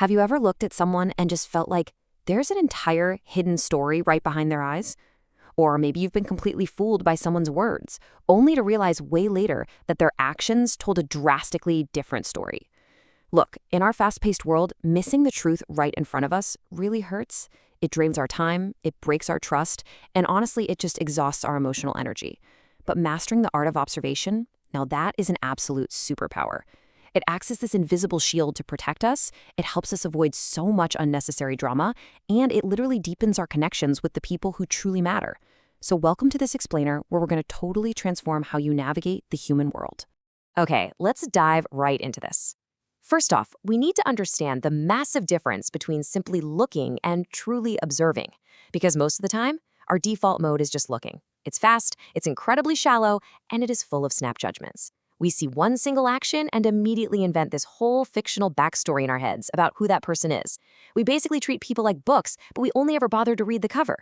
Have you ever looked at someone and just felt like there's an entire hidden story right behind their eyes? Or maybe you've been completely fooled by someone's words, only to realize way later that their actions told a drastically different story. Look, in our fast-paced world, missing the truth right in front of us really hurts. It drains our time, it breaks our trust, and honestly, it just exhausts our emotional energy. But mastering the art of observation, now that is an absolute superpower. It acts as this invisible shield to protect us, it helps us avoid so much unnecessary drama, and it literally deepens our connections with the people who truly matter. So welcome to this explainer where we're going to totally transform how you navigate the human world. Okay, let's dive right into this. First off, we need to understand the massive difference between simply looking and truly observing, because most of the time, our default mode is just looking. It's fast, it's incredibly shallow, and it is full of snap judgments. We see one single action and immediately invent this whole fictional backstory in our heads about who that person is. We basically treat people like books, but we only ever bother to read the cover.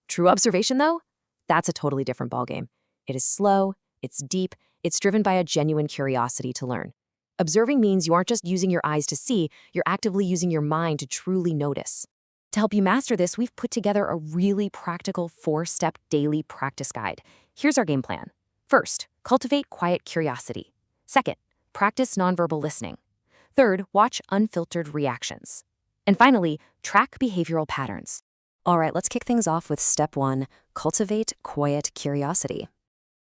True observation, though? That's a totally different ballgame. It is slow, it's deep, it's driven by a genuine curiosity to learn. Observing means you aren't just using your eyes to see, you're actively using your mind to truly notice. To help you master this, we've put together a really practical 4-step daily practice guide. Here's our game plan. First, cultivate quiet curiosity. Second, practice nonverbal listening. Third, watch unfiltered reactions. And finally, track behavioral patterns. All right, let's kick things off with step 1, cultivate quiet curiosity.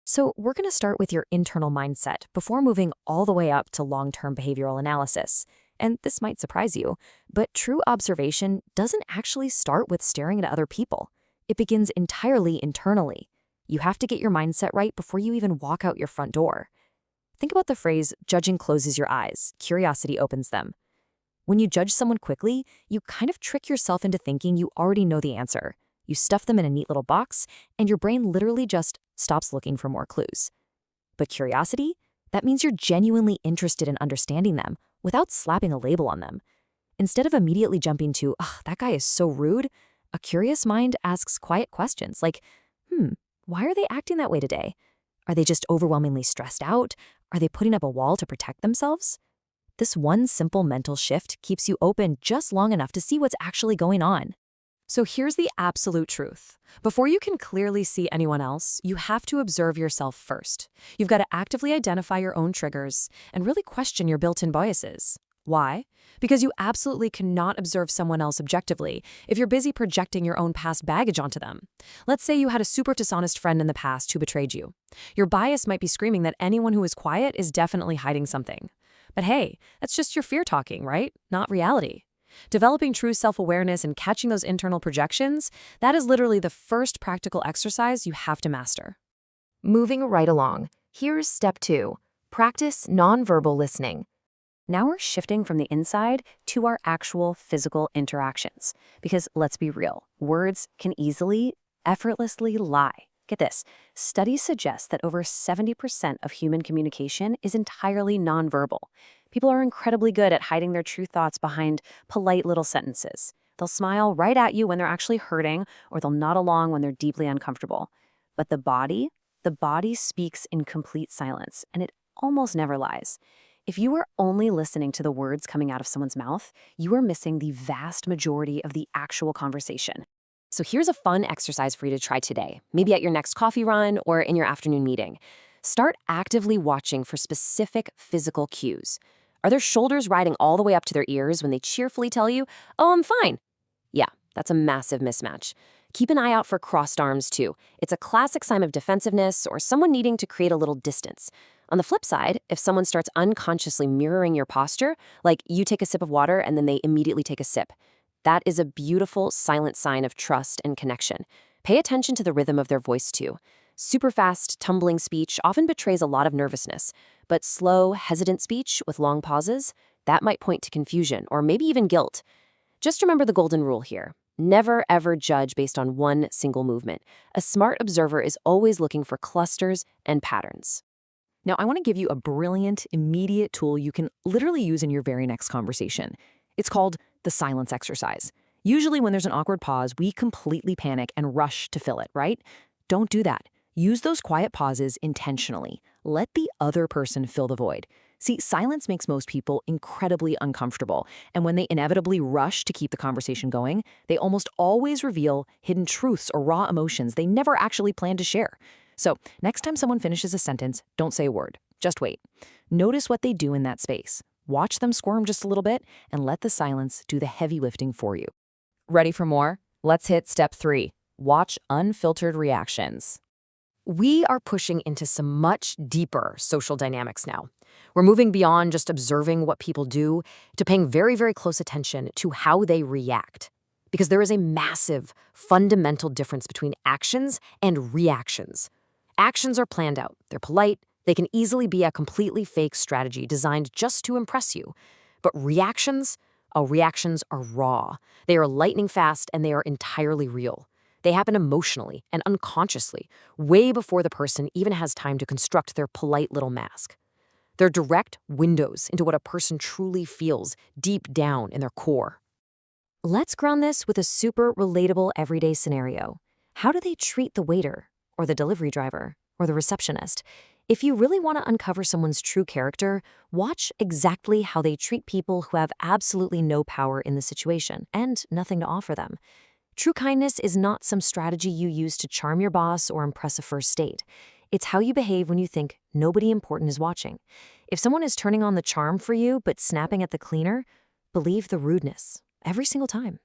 So we're going to start with your internal mindset before moving all the way up to long-term behavioral analysis. And this might surprise you, but true observation doesn't actually start with staring at other people. It begins entirely internally. You have to get your mindset right before you even walk out your front door. Think about the phrase, judging closes your eyes, curiosity opens them. When you judge someone quickly, you kind of trick yourself into thinking you already know the answer. You stuff them in a neat little box, and your brain literally just stops looking for more clues. But curiosity? That means you're genuinely interested in understanding them without slapping a label on them. Instead of immediately jumping to, that guy is so rude, a curious mind asks quiet questions like, why are they acting that way today? Are they just overwhelmingly stressed out? Are they putting up a wall to protect themselves? This one simple mental shift keeps you open just long enough to see what's actually going on. So here's the absolute truth. Before you can clearly see anyone else, you have to observe yourself first. You've got to actively identify your own triggers and really question your built-in biases. Why? Because you absolutely cannot observe someone else objectively if you're busy projecting your own past baggage onto them. Let's say you had a super dishonest friend in the past who betrayed you. Your bias might be screaming that anyone who is quiet is definitely hiding something. But hey, that's just your fear talking, right? Not reality. Developing true self-awareness and catching those internal projections, that is literally the first practical exercise you have to master. Moving right along, here's step 2, practice nonverbal listening. Now we're shifting from the inside to our actual physical interactions. Because let's be real, words can easily, effortlessly lie. Get this, studies suggest that over 70% of human communication is entirely nonverbal. People are incredibly good at hiding their true thoughts behind polite little sentences. They'll smile right at you when they're actually hurting, or they'll nod along when they're deeply uncomfortable. But the body speaks in complete silence, and it almost never lies. If you were only listening to the words coming out of someone's mouth, you are missing the vast majority of the actual conversation. So here's a fun exercise for you to try today, maybe at your next coffee run or in your afternoon meeting. Start actively watching for specific physical cues. Are their shoulders riding all the way up to their ears when they cheerfully tell you, "Oh, I'm fine"? Yeah, that's a massive mismatch. Keep an eye out for crossed arms, too. It's a classic sign of defensiveness or someone needing to create a little distance. On the flip side, if someone starts unconsciously mirroring your posture, like you take a sip of water and then they immediately take a sip, that is a beautiful, silent sign of trust and connection. Pay attention to the rhythm of their voice, too. Super fast, tumbling speech often betrays a lot of nervousness, but slow, hesitant speech with long pauses, that might point to confusion or maybe even guilt. Just remember the golden rule here. Never, ever judge based on one single movement. A smart observer is always looking for clusters and patterns. Now, I want to give you a brilliant, immediate tool you can literally use in your very next conversation. It's called the silence exercise. Usually when there's an awkward pause, we completely panic and rush to fill it, right? Don't do that. Use those quiet pauses intentionally. Let the other person fill the void. See, silence makes most people incredibly uncomfortable, and when they inevitably rush to keep the conversation going, they almost always reveal hidden truths or raw emotions they never actually planned to share. So, next time someone finishes a sentence, don't say a word. Just wait. Notice what they do in that space. Watch them squirm just a little bit and let the silence do the heavy lifting for you. Ready for more? Let's hit step 3. Watch unfiltered reactions. We are pushing into some much deeper social dynamics now. We're moving beyond just observing what people do to paying very, very close attention to how they react. Because there is a massive, fundamental difference between actions and reactions. Actions are planned out, they're polite, they can easily be a completely fake strategy designed just to impress you. But reactions? Oh, reactions are raw. They are lightning fast and they are entirely real. They happen emotionally and unconsciously, way before the person even has time to construct their polite little mask. They're direct windows into what a person truly feels deep down in their core. Let's ground this with a super relatable everyday scenario. How do they treat the waiter, or the delivery driver, or the receptionist? If you really want to uncover someone's true character, watch exactly how they treat people who have absolutely no power in the situation and nothing to offer them. True kindness is not some strategy you use to charm your boss or impress a first date. It's how you behave when you think nobody important is watching. If someone is turning on the charm for you but snapping at the cleaner, believe the rudeness every single time.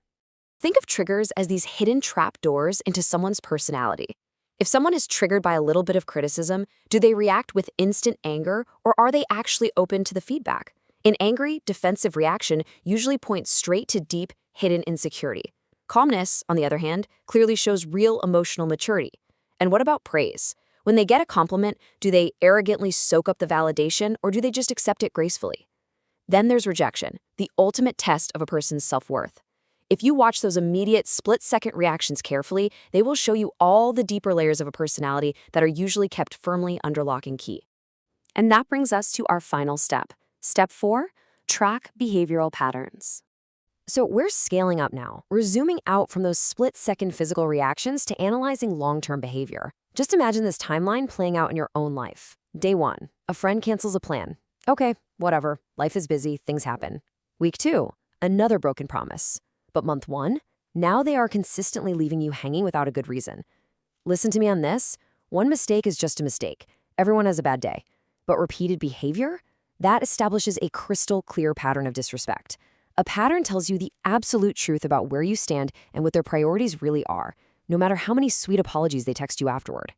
Think of triggers as these hidden trap doors into someone's personality. If someone is triggered by a little bit of criticism, do they react with instant anger or are they actually open to the feedback? An angry, defensive reaction usually points straight to deep, hidden insecurity. Calmness, on the other hand, clearly shows real emotional maturity. And what about praise? When they get a compliment, do they arrogantly soak up the validation or do they just accept it gracefully? Then there's rejection, the ultimate test of a person's self-worth. If you watch those immediate split-second reactions carefully, they will show you all the deeper layers of a personality that are usually kept firmly under lock and key. And that brings us to our final step. Step 4, track behavioral patterns. So we're scaling up now. We're zooming out from those split-second physical reactions to analyzing long-term behavior. Just imagine this timeline playing out in your own life. Day 1, a friend cancels a plan. Okay, whatever. Life is busy, things happen. Week 2, another broken promise. But month 1, now they are consistently leaving you hanging without a good reason. Listen to me on this. One mistake is just a mistake. Everyone has a bad day. But repeated behavior? That establishes a crystal clear pattern of disrespect. A pattern tells you the absolute truth about where you stand and what their priorities really are, no matter how many sweet apologies they text you afterward.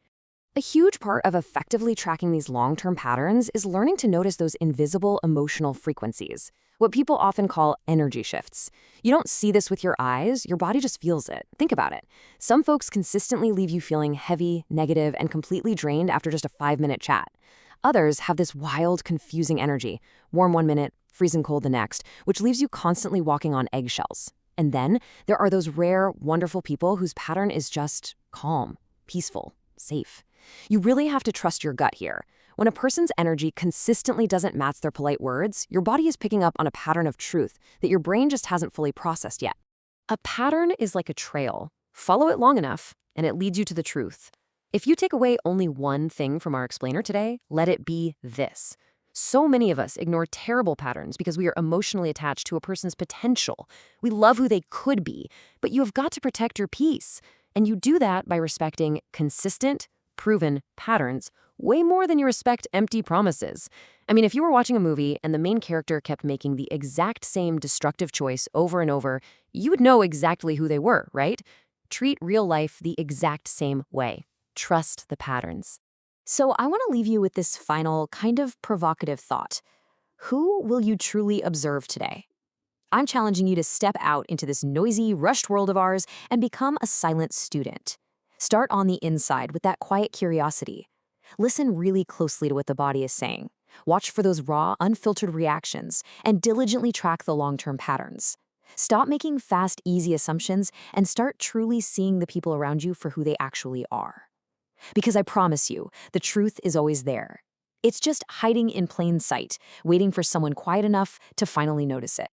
A huge part of effectively tracking these long-term patterns is learning to notice those invisible emotional frequencies, what people often call energy shifts. You don't see this with your eyes, your body just feels it. Think about it. Some folks consistently leave you feeling heavy, negative, and completely drained after just a 5-minute chat. Others have this wild, confusing energy, warm 1 minute, freezing cold the next, which leaves you constantly walking on eggshells. And then there are those rare, wonderful people whose pattern is just calm, peaceful, safe. You really have to trust your gut here. When a person's energy consistently doesn't match their polite words, your body is picking up on a pattern of truth that your brain just hasn't fully processed yet. A pattern is like a trail. Follow it long enough, and it leads you to the truth. If you take away only one thing from our explainer today, let it be this. So many of us ignore terrible patterns because we are emotionally attached to a person's potential. We love who they could be, but you have got to protect your peace. And you do that by respecting consistent, proven patterns way more than you respect empty promises. I mean, if you were watching a movie and the main character kept making the exact same destructive choice over and over, you would know exactly who they were, right? Treat real life the exact same way. Trust the patterns. So I want to leave you with this final, kind of provocative thought. Who will you truly observe today? I'm challenging you to step out into this noisy, rushed world of ours and become a silent student. Start on the inside with that quiet curiosity. Listen really closely to what the body is saying. Watch for those raw, unfiltered reactions and diligently track the long-term patterns. Stop making fast, easy assumptions and start truly seeing the people around you for who they actually are. Because I promise you, the truth is always there. It's just hiding in plain sight, waiting for someone quiet enough to finally notice it.